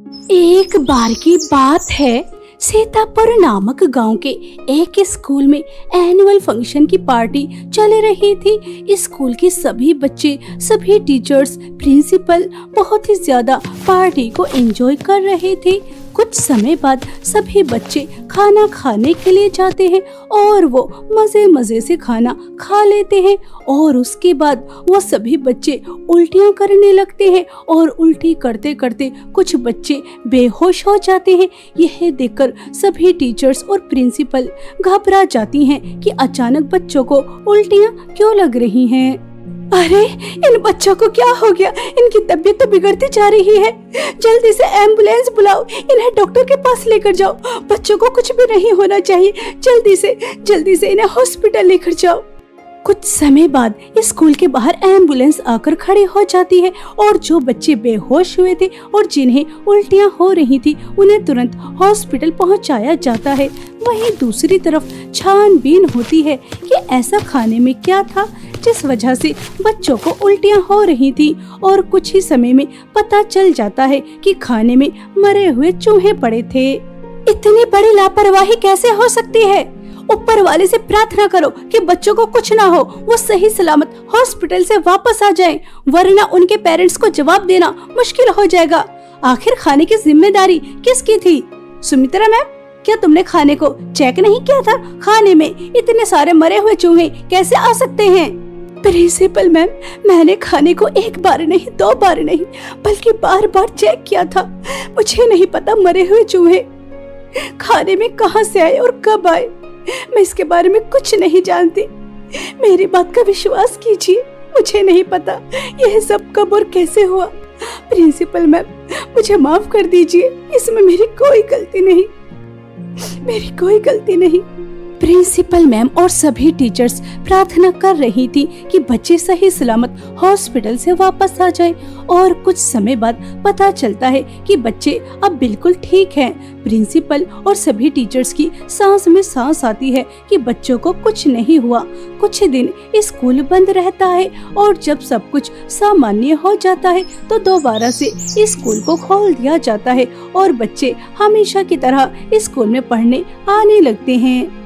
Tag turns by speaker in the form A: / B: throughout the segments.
A: एक बार की बात है, सीतापुर नामक गांव के एक स्कूल में एनुअल फंक्शन की पार्टी चल रही थी। स्कूल के सभी बच्चे, सभी टीचर्स, प्रिंसिपल बहुत ही ज्यादा पार्टी को एंजॉय कर रहे थे। कुछ समय बाद सभी बच्चे खाना खाने के लिए जाते हैं और वो मजे मजे से खाना खा लेते हैं और उसके बाद वो सभी बच्चे उल्टियां करने लगते हैं और उल्टी करते करते कुछ बच्चे बेहोश हो जाते हैं। यह देखकर सभी टीचर्स और प्रिंसिपल घबरा जाती हैं कि अचानक बच्चों को उल्टियां क्यों लग रही हैं। अरे इन बच्चों को क्या हो गया? इनकी तबीयत तो बिगड़ती जा रही है। जल्दी से एम्बुलेंस बुलाओ, इन्हें डॉक्टर के पास लेकर जाओ। बच्चों को कुछ भी नहीं होना चाहिए। जल्दी से इन्हें हॉस्पिटल लेकर जाओ। कुछ समय बाद स्कूल के बाहर एम्बुलेंस आकर खड़ी हो जाती है और जो बच्चे बेहोश हुए थे और जिन्हें उल्टियां हो रही थी उन्हें तुरंत हॉस्पिटल पहुंचाया जाता है। वहीं दूसरी तरफ छानबीन होती है कि ऐसा खाने में क्या था जिस वजह से बच्चों को उल्टियां हो रही थी और कुछ ही समय में पता चल जाता है कि खाने में मरे हुए चूहे पड़े थे। इतनी बड़ी लापरवाही कैसे हो सकती है? ऊपर वाले से प्रार्थना करो कि बच्चों को कुछ ना हो, वो सही सलामत हॉस्पिटल से वापस आ जाएं, वरना उनके पेरेंट्स को जवाब देना मुश्किल हो जाएगा। आखिर खाने की जिम्मेदारी किसकी थी? सुमित्रा मैम, क्या तुमने खाने को चेक नहीं किया था? खाने में इतने सारे मरे हुए चूहे कैसे आ सकते हैं? प्रिंसिपल मैम, मैंने खाने को एक बार नहीं, दो बार नहीं, बल्कि बार बार चेक किया था। मुझे नहीं पता मरे हुए चूहे खाने में कहां से आए और कब आए। मैं इसके बारे में कुछ नहीं जानती। मेरी बात का विश्वास कीजिए, मुझे नहीं पता यह सब कब और कैसे हुआ। प्रिंसिपल मैम, मुझे माफ कर दीजिए, इसमें मेरी कोई गलती नहीं। प्रिंसिपल मैम और सभी टीचर्स प्रार्थना कर रही थी कि बच्चे सही सलामत हॉस्पिटल से वापस आ जाएं और कुछ समय बाद पता चलता है कि बच्चे अब बिल्कुल ठीक हैं। प्रिंसिपल और सभी टीचर्स की सांस में सांस आती है कि बच्चों को कुछ नहीं हुआ। कुछ दिन स्कूल बंद रहता है और जब सब कुछ सामान्य हो जाता है तो दोबारा से स्कूल को खोल दिया जाता है और बच्चे हमेशा की तरह स्कूल में पढ़ने आने लगते हैं।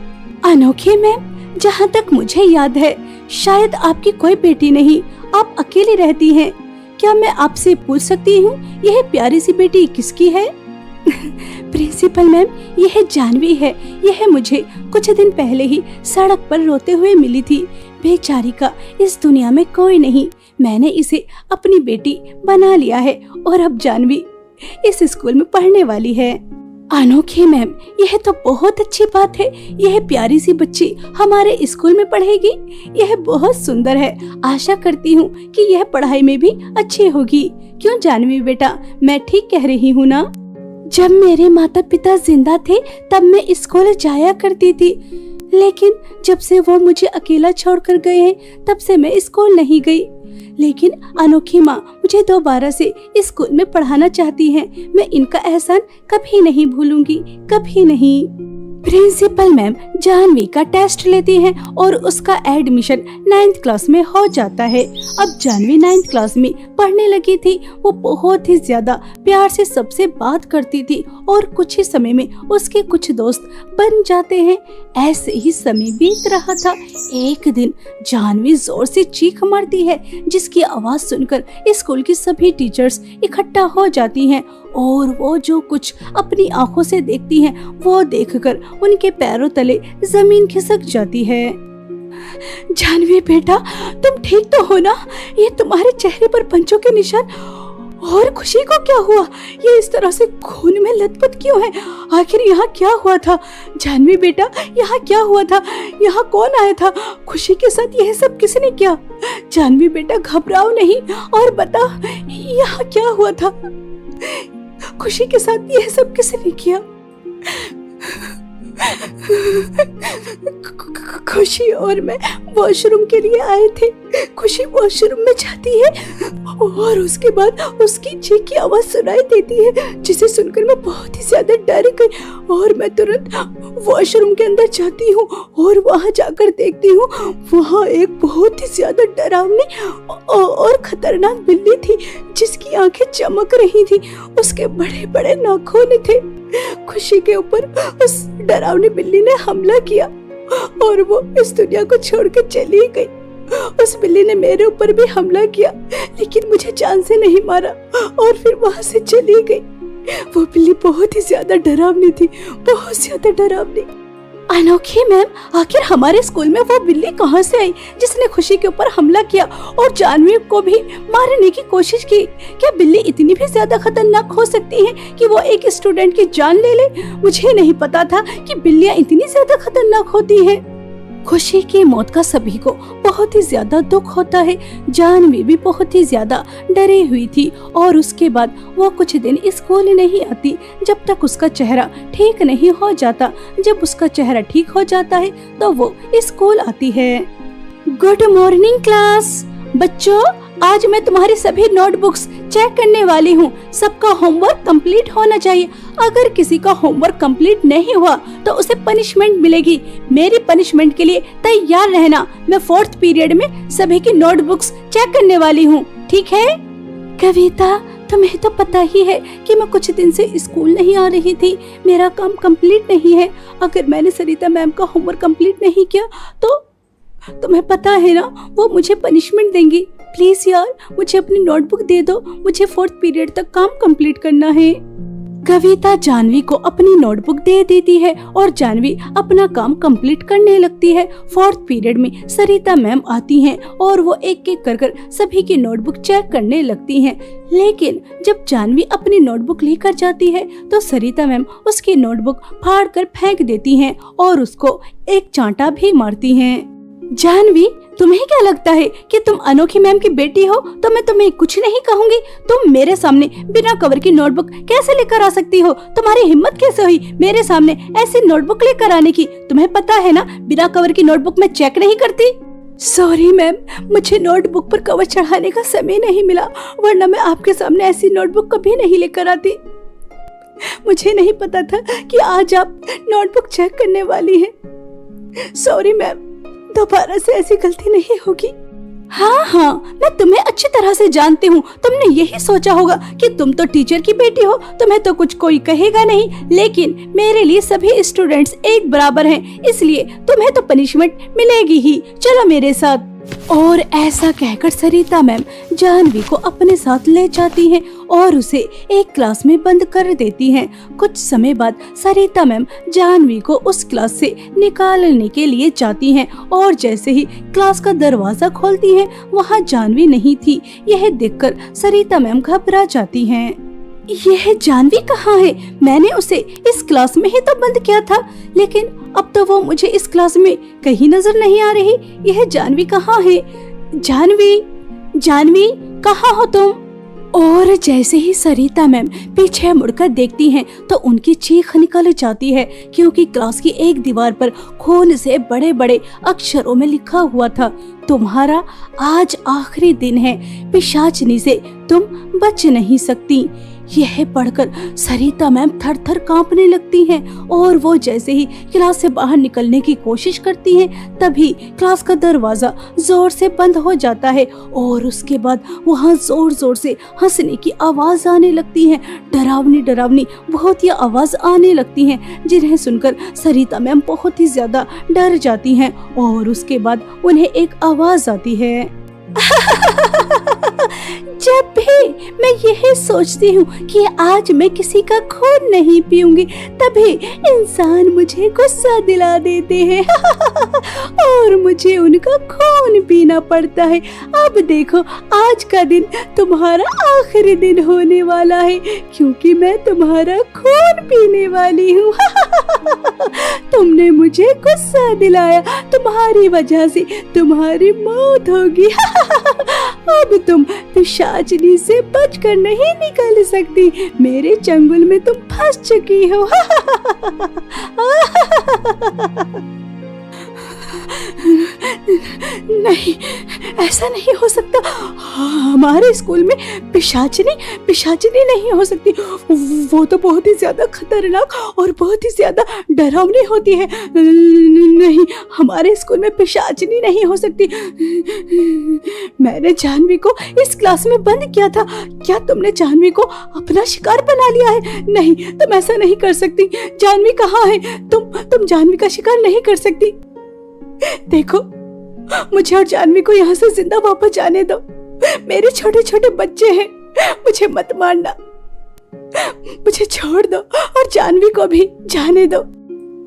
A: अनोखी मैम, जहाँ तक मुझे याद है शायद आपकी कोई बेटी नहीं, आप अकेली रहती हैं। क्या मैं आपसे पूछ सकती हूँ यह प्यारी सी बेटी किसकी है? प्रिंसिपल मैम, यह जानवी है। यह मुझे कुछ दिन पहले ही सड़क पर रोते हुए मिली थी। बेचारी का इस दुनिया में कोई नहीं। मैंने इसे अपनी बेटी बना लिया है और अब जानवी इस स्कूल में पढ़ने वाली है। अनोखी मैम, यह तो बहुत अच्छी बात है। यह प्यारी सी बच्ची हमारे स्कूल में पढ़ेगी। यह बहुत सुंदर है। आशा करती हूँ कि यह पढ़ाई में भी अच्छी होगी। क्यों जानवी बेटा, मैं ठीक कह रही हूँ ना? जब मेरे माता पिता जिंदा थे तब मैं स्कूल जाया करती थी, लेकिन जब से वो मुझे अकेला छोड़कर गए हैं तब से मैं स्कूल नहीं गई। लेकिन अनोखी माँ मुझे दोबारा से स्कूल में पढ़ाना चाहती हैं। मैं इनका एहसान कभी नहीं भूलूंगी, कभी नहीं। प्रिंसिपल मैम जानवी का टेस्ट लेती हैं और उसका एडमिशन 9th क्लास में हो जाता है। अब जानवी 9th क्लास में पढ़ने लगी थी। वो बहुत ही ज्यादा प्यार से सबसे बात करती थी और कुछ ही समय में उसके कुछ दोस्त बन जाते हैं। ऐसे ही समय बीत रहा था। एक दिन जानवी जोर से चीख मारती है, जिसकी आवाज सुनकर स्कूल की सभी टीचर्स इकट्ठा हो जाती हैं और वो जो कुछ अपनी आंखों से देखती हैं वो देखकर उनके पैरों तले जमीन खिसक जाती है। जानवी बेटा, तुम ठीक तो हो ना? ये तुम्हारे चेहरे पर पंचों के निशान और खुशी को क्या हुआ? ये इस तरह से खून में लथपथ क्यों है? आखिर यहाँ क्या हुआ था? जानवी बेटा, यहाँ क्या हुआ था? यहाँ कौन आया था? खुशी के साथ यह सब किसने किया? जानवी बेटा, घबराओ नहीं और बता यहाँ क्या हुआ था? खुशी के साथ यह सब किसने किया? खुशी और मैं वॉशरूम के लिए आए थे। खुशी वॉशरूम में जाती है और उसके बाद उसकी चीख की आवाज सुनाई देती है, जिसे सुनकर मैं बहुत ही ज्यादा डर गई और मैं तुरंत वॉशरूम के अंदर जाती हूँ और वहां जाकर देखती हूँ वहां एक बहुत ही ज्यादा डरावनी और खतरनाक बिल्ली थी, जिसकी आंखें चमक रही थी। उसके बड़े बड़े नाखून थे। खुशी के ऊपर उस डरावनी बिल्ली ने हमला किया और वो इस दुनिया को छोड़कर चली गई। उस बिल्ली ने मेरे ऊपर भी हमला किया, लेकिन मुझे जान से नहीं मारा और फिर वहां से चली गई। वो बिल्ली बहुत ही ज्यादा डरावनी थी, बहुत ज्यादा डरावनी। अनोखी मैम, आखिर हमारे स्कूल में वो बिल्ली कहाँ से आई जिसने खुशी के ऊपर हमला किया और जानवी को भी मारने की कोशिश की? क्या बिल्ली इतनी भी ज्यादा खतरनाक हो सकती है कि वो एक स्टूडेंट की जान ले ले? मुझे नहीं पता था कि बिल्लियां इतनी ज्यादा खतरनाक होती हैं। खुशी की मौत का सभी को बहुत ही ज्यादा दुख होता है। जानवी भी बहुत ही ज्यादा डरी हुई थी और उसके बाद वो कुछ दिन स्कूल नहीं आती जब तक उसका चेहरा ठीक नहीं हो जाता। जब उसका चेहरा ठीक हो जाता है तो वो स्कूल आती है। Good morning class. बच्चों, आज मैं तुम्हारी सभी नोटबुक्स चेक करने वाली हूँ। सबका होमवर्क कंप्लीट होना चाहिए। अगर किसी का होमवर्क कंप्लीट नहीं हुआ तो उसे पनिशमेंट मिलेगी। मेरी पनिशमेंट के लिए तैयार रहना। मैं 4th पीरियड में सभी की नोटबुक्स चेक करने वाली हूँ, ठीक है? कविता, तुम्हें तो पता ही है कि मैं कुछ दिन से स्कूल नहीं आ रही थी। मेरा काम कंप्लीट नहीं है। अगर मैंने सरिता मैम का होमवर्क कंप्लीट नहीं किया तो तुम्हें पता है ना, वो मुझे पनिशमेंट देंगी। प्लीज यार, मुझे अपनी नोटबुक दे दो। मुझे 4th पीरियड तक काम कंप्लीट करना है। कविता जानवी को अपनी नोटबुक दे देती है और जानवी अपना काम कंप्लीट करने लगती है। 4th पीरियड में सरिता मैम आती हैं और वो एक एक कर सभी की नोटबुक चेक करने लगती हैं। लेकिन जब जानवी अपनी नोटबुक लेकर जाती है तो सरिता मैम उसकी नोटबुक फाड़ कर फेंक देती हैं और उसको एक चांटा भी मारती हैं। जानवी, तुम्हें क्या लगता है कि तुम अनोखी मैम की बेटी हो तो मैं तुम्हें कुछ नहीं कहूंगी? तुम मेरे सामने बिना कवर की नोटबुक कैसे लेकर आ सकती हो? तुम्हारी हिम्मत कैसे हुई मेरे सामने ऐसी नोटबुक लेकर आने की? तुम्हें पता है ना, बिना कवर की नोटबुक मैं चेक नहीं करती। सॉरी मैम, मुझे नोटबुक पर कवर चढ़ाने का समय नहीं मिला, वरना मैं आपके सामने ऐसी नोटबुक कभी नहीं लेकर आती। मुझे नहीं पता था कि आज आप नोटबुक चेक करने वाली हैं। सॉरी मैम, दोबारा से ऐसी गलती नहीं होगी। हाँ, मैं तुम्हें अच्छी तरह से जानती हूँ। तुमने यही सोचा होगा कि तुम तो टीचर की बेटी हो, तुम्हें तो कुछ कोई कहेगा नहीं। लेकिन मेरे लिए सभी स्टूडेंट्स एक बराबर हैं, इसलिए तुम्हें तो पनिशमेंट मिलेगी ही। चलो मेरे साथ। और ऐसा कहकर सरिता मैम जानवी को अपने साथ ले जाती हैं और उसे एक क्लास में बंद कर देती हैं। कुछ समय बाद सरिता मैम जानवी को उस क्लास से निकालने के लिए जाती हैं और जैसे ही क्लास का दरवाजा खोलती हैं वहाँ जानवी नहीं थी। यह देखकर सरिता मैम घबरा जाती हैं। यह जानवी कहाँ है? मैंने उसे इस क्लास में ही तो बंद किया था, लेकिन अब तो वो मुझे इस क्लास में कहीं नजर नहीं आ रही। यह जानवी कहाँ है? जानवी कहाँ हो तुम? और जैसे ही सरिता मैम पीछे मुड़कर देखती हैं तो उनकी चीख निकल जाती है, क्योंकि क्लास की एक दीवार पर खून से बड़े बड़े अक्षरों में लिखा हुआ था, तुम्हारा आज आखिरी दिन है, पिशाचनी से तुम बच नहीं सकती। यह पढ़कर सरिता मैम थर थर कांपने लगती हैं और वो जैसे ही क्लास से बाहर निकलने की कोशिश करती हैं तभी क्लास का दरवाजा जोर से बंद हो जाता है और उसके बाद वहाँ जोर जोर से हंसने की आवाज आने लगती है। डरावनी बहुत ही आवाज आने लगती हैं, जिन्हें सुनकर सरिता मैम बहुत ही ज्यादा डर जाती हैं और उसके बाद उन्हें एक आवाज आती है। जब भी मैं यही सोचती हूँ कि आज मैं किसी का खून नहीं पीऊंगी, तभी इंसान मुझे गुस्सा दिला देते हैं और मुझे उनका खून पीना पड़ता है। अब देखो, आज का दिन तुम्हारा आखिरी दिन होने वाला है, क्योंकि मैं तुम्हारा खून पीने वाली हूँ। तुमने मुझे गुस्सा दिलाया, तुम्हारी वजह से तुम्हारी मौत होगी। अब तुम पिशाचिनी से बचकर नहीं निकल सकती। मेरे चंगुल में तुम फंस चुकी हो। नहीं, ऐसा नहीं हो सकता। हमारे स्कूल में पिशाचिनी नहीं हो सकती। वो तो बहुत ही ज्यादा खतरनाक और बहुत ही ज्यादा डरावनी होती है। नहीं, हमारे स्कूल में पिशाचिनी नहीं हो सकती। मैंने जानवी को इस क्लास में बंद किया था। क्या तुमने जानवी को अपना शिकार बना लिया है? नहीं, तुम ऐसा नहीं कर सकती। जानवी कहाँ है? तुम जानवी का शिकार नहीं कर सकती। देखो, मुझे और जानवी को यहाँ से जिंदा वापस जाने दो। मेरे छोटे छोटे बच्चे हैं, मुझे मत मारना। मुझे छोड़ दो और जानवी को भी जाने दो।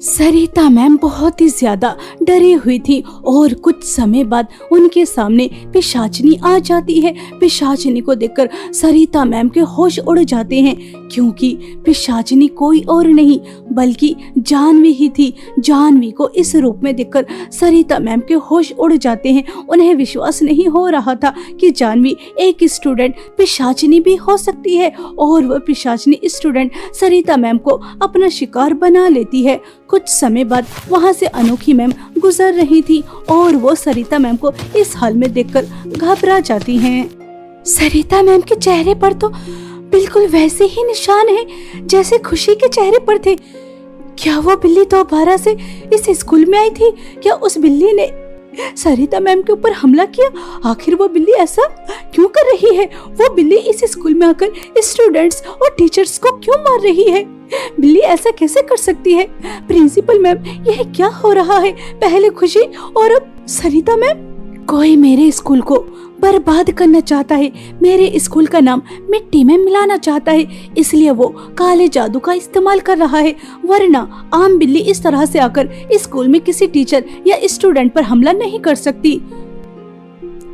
A: सरिता मैम बहुत ही ज्यादा डरी हुई थी और कुछ समय बाद उनके सामने पिशाचिनी आ जाती है। पिशाचिनी को देखकर सरिता मैम के होश उड़ जाते हैं, क्योंकि पिशाचिनी कोई और नहीं बल्कि जानवी ही थी। जानवी को इस रूप में देखकर सरिता मैम के होश उड़ जाते हैं। उन्हें विश्वास नहीं हो रहा था कि जानवी एक स्टूडेंट पिशाचिनी भी हो सकती है और वह पिशाचिनी स्टूडेंट सरिता मैम को अपना शिकार बना लेती है। कुछ समय बाद वहाँ से अनोखी मैम गुजर रही थी और वो सरिता मैम को इस हाल में देखकर घबरा जाती हैं। सरिता मैम के चेहरे पर तो बिल्कुल वैसे ही निशान हैं जैसे खुशी के चेहरे पर थे। क्या वो बिल्ली दोबारा से इस स्कूल में आई थी? क्या उस बिल्ली ने सरिता मैम के ऊपर हमला किया? आखिर वो बिल्ली ऐसा क्यों कर रही है? वो बिल्ली इस स्कूल में आकर स्टूडेंट्स और टीचर्स को क्यों मार रही है? बिल्ली ऐसा कैसे कर सकती है? प्रिंसिपल मैम, यह क्या हो रहा है? पहले खुशी और अब सरिता मैम। कोई मेरे स्कूल को बर्बाद करना चाहता है, मेरे स्कूल का नाम मिट्टी में मिलाना चाहता है, इसलिए वो काले जादू का इस्तेमाल कर रहा है। वरना आम बिल्ली इस तरह से आकर स्कूल में किसी टीचर या स्टूडेंट पर हमला नहीं कर सकती।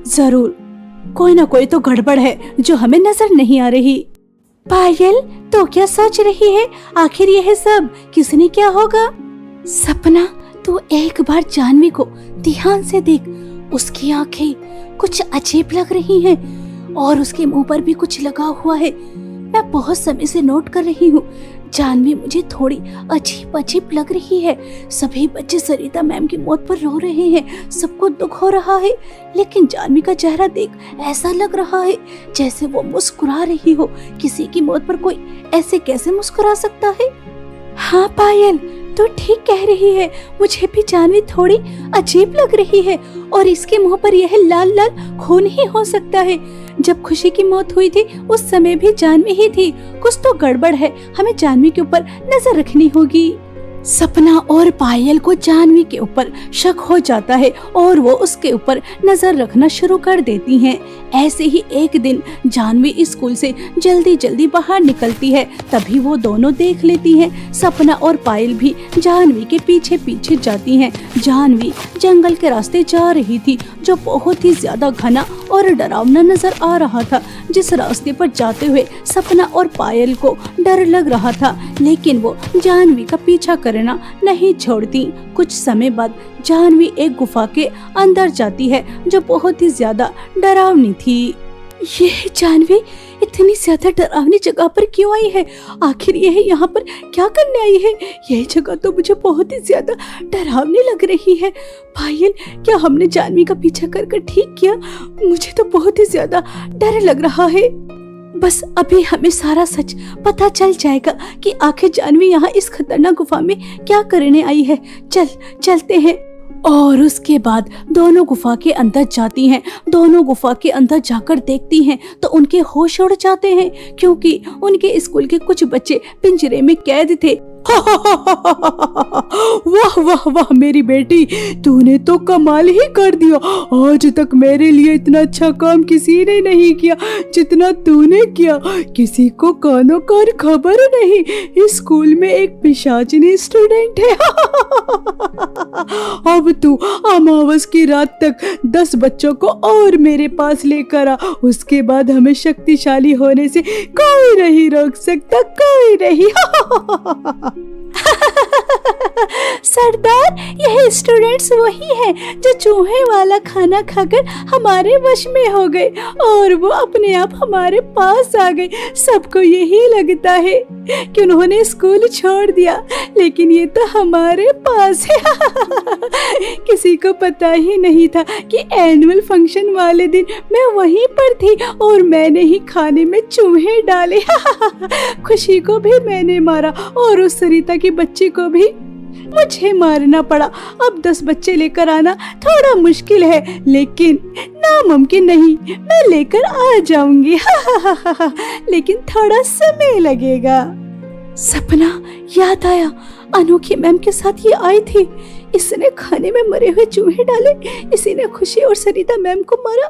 A: जरूर कोई ना कोई तो गड़बड़ है जो हमें नजर नहीं आ रही। पायल, तो क्या सोच रही है? आखिर यह सब किसने क्या होगा? सपना, तू एक बार जानवी को ध्यान से देख। उसकी आंखें कुछ अजीब लग रही हैं और उसके मुंह पर भी कुछ लगा हुआ है। मैं बहुत समय से नोट कर रही हूँ। जानवी मुझे थोड़ी अजीब अजीब लग रही है। सभी बच्चे सरिता मैम की मौत पर रो रहे हैं, सबको दुख हो रहा है, लेकिन जानवी का चेहरा देख ऐसा लग रहा है जैसे वो मुस्कुरा रही हो। किसी की मौत पर कोई ऐसे कैसे मुस्कुरा सकता है? हाँ पायल, तो ठीक कह रही है। मुझे भी जानवी थोड़ी अजीब लग रही है और इसके मुंह पर यह लाल लाल खून ही हो सकता है। जब खुशी की मौत हुई थी उस समय भी जानवी ही थी। कुछ तो गड़बड़ है, हमें जानवी के ऊपर नजर रखनी होगी। सपना और पायल को जानवी के ऊपर शक हो जाता है और वो उसके ऊपर नजर रखना शुरू कर देती हैं। ऐसे ही एक दिन जानवी स्कूल से जल्दी जल्दी बाहर निकलती है, तभी वो दोनों देख लेती हैं। सपना और पायल भी जानवी के पीछे पीछे जाती हैं। जानवी जंगल के रास्ते जा रही थी जो बहुत ही ज्यादा घना और डरावना नजर आ रहा था। जिस रास्ते पर जाते हुए सपना और पायल को डर लग रहा था, लेकिन वो जानवी का पीछा करना नहीं छोड़ती। कुछ समय बाद जानवी एक गुफा के अंदर जाती है जो बहुत ही ज्यादा डरावनी थी। यह जानवी इतनी ज्यादा डरावनी जगह पर क्यों आई है? आखिर यह यहाँ पर क्या करने आई है? यह जगह तो मुझे बहुत ही ज्यादा डरावनी लग रही है। पायल, क्या हमने जानवी का पीछा कर ठीक किया? मुझे तो बहुत ही ज्यादा डर लग रहा है। बस अभी हमें सारा सच पता चल जाएगा कि आखिर जानवी यहाँ इस खतरनाक गुफा में क्या करने आई है। चलते हैं। और उसके बाद दोनों गुफा के अंदर जाती हैं। दोनों गुफा के अंदर जाकर देखती हैं तो उनके होश उड़ जाते हैं, क्योंकि उनके स्कूल के कुछ बच्चे पिंजरे में कैद थे। वाह वाह वाह मेरी बेटी, तूने तो कमाल ही कर दिया। आज तक मेरे लिए इतना अच्छा काम किसी ने नहीं किया जितना तूने किया। किसी को कानो कान खबर नहीं, इस स्कूल में एक पिशाचिनी स्टूडेंट है। अब तू अमावस की रात तक 10 बच्चों को और मेरे पास लेकर आ। उसके बाद हमें शक्तिशाली होने से कोई नहीं रोक सकता, कोई नहीं। सरदार, यह स्टूडेंट्स वही हैं जो चूहे वाला खाना खाकर हमारे वश में हो गए और वो अपने आप हमारे पास आ गए। सबको यही लगता है कि उन्होंने स्कूल छोड़ दिया, लेकिन ये तो हमारे पास है। किसी को पता ही नहीं था कि एनुअल फंक्शन वाले दिन मैं वहीं पर थी और मैंने ही खाने में चूहे डाले। खुशी को भी मैंने मारा और उस सरिता की बच्ची को भी मुझे मारना पड़ा। अब 10 बच्चे लेकर आना थोड़ा मुश्किल है, लेकिन नामुमकिन नहीं, मैं लेकर आ जाऊंगी। लेकिन थोड़ा समय लगेगा। सपना याद आया, अनोखी मैम के साथ ये आई थी। इसने खाने में मरे हुए चूहे डाले, इसी ने खुशी और सरिता मैम को मारा।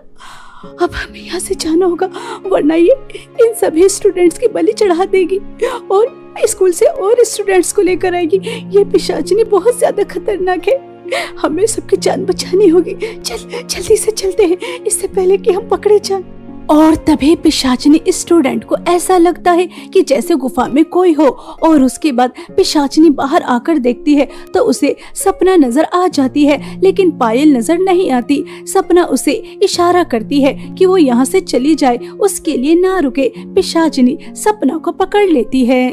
A: अब हमें यहाँ से जाना होगा, वरना ये इन सभी स्टूडेंट्स की बलि चढ़ा देगी और स्कूल से और स्टूडेंट्स को लेकर आएगी। ये पिशाचिनी बहुत ज्यादा खतरनाक है, हमें सबकी जान बचानी होगी। जल्दी से चलते हैं, इससे पहले कि हम पकड़े जाएं। और तभी पिशाचिनी स्टूडेंट को ऐसा लगता है कि जैसे गुफा में कोई हो, और उसके बाद पिशाचिनी बाहर आकर देखती है तो उसे सपना नजर आ जाती है, लेकिन पायल नजर नहीं आती। सपना उसे इशारा करती है कि वो यहाँ से चली जाए, उसके लिए ना रुके। पिशाचिनी सपना को पकड़ लेती है।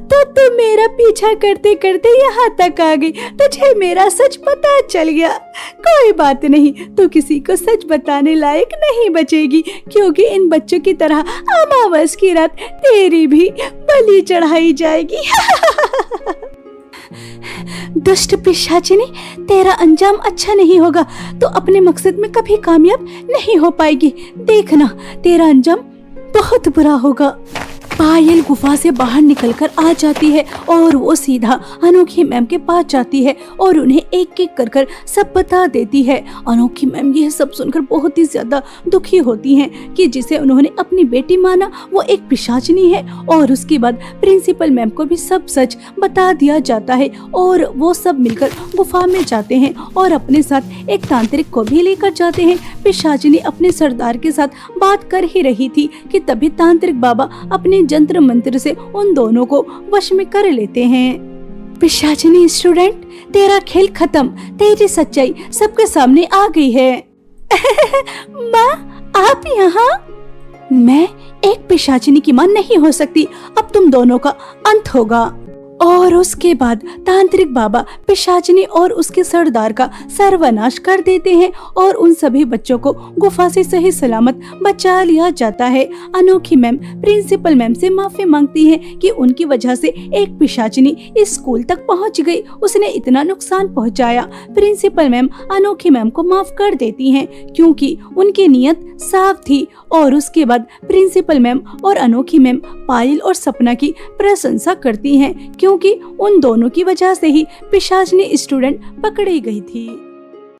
A: तो तू मेरा पीछा करते करते यहाँ तक आ गई, तुझे मेरा सच पता चल गया। कोई बात नहीं, तू किसी को सच बताने लायक नहीं बचेगी, क्योंकि इन बच्चों की तरह अमावस की रात तेरी भी बलि चढ़ाई जाएगी। दुष्ट पिशाचिनी, तेरा अंजाम अच्छा नहीं होगा, तो अपने मकसद में कभी कामयाब नहीं हो पाएगी। देखना, तेरा अंजाम बहुत बुरा होगा। पायल गुफा से बाहर निकलकर आ जाती है और वो सीधा अनोखी मैम के पास जाती है और उन्हें एक एक कर सब बता देती है। अनोखी मैम यह सब सुनकर बहुत ही ज्यादा दुखी होती हैं कि जिसे उन्होंने अपनी बेटी माना वो एक पिशाचिनी है। और उसके बाद प्रिंसिपल मैम को भी सब सच बता दिया जाता है और वो सब मिलकर गुफा में जाते हैं और अपने साथ एक तांत्रिक को भी लेकर जाते हैं। पिशाचिनी अपने सरदार के साथ बात कर ही रही थी कि तभी तांत्रिक बाबा अपने जंत्र मंत्र से उन दोनों को वश में कर लेते हैं। पिशाचिनी स्टूडेंट, तेरा खेल खत्म, तेरी सच्चाई सबके सामने आ गई है। माँ, आप यहाँ? मैं एक पिशाचिनी की मां नहीं हो सकती, अब तुम दोनों का अंत होगा। और उसके बाद तांत्रिक बाबा पिशाचिनी और उसके सरदार का सर्वनाश कर देते हैं और उन सभी बच्चों को गुफा से सही सलामत बचा लिया जाता है। अनोखी मैम प्रिंसिपल मैम से माफी मांगती है कि उनकी वजह से एक पिशाचिनी इस स्कूल तक पहुंच गई, उसने इतना नुकसान पहुंचाया। प्रिंसिपल मैम अनोखी मैम को माफ कर देती हैं क्योंकि उनकी नीयत साफ थी। और उसके बाद प्रिंसिपल मैम और अनोखी मैम पायल और सपना की प्रशंसा करती हैं क्योंकि उन दोनों की वजह से ही पिशाचिनी स्टूडेंट पकड़ी गई थी।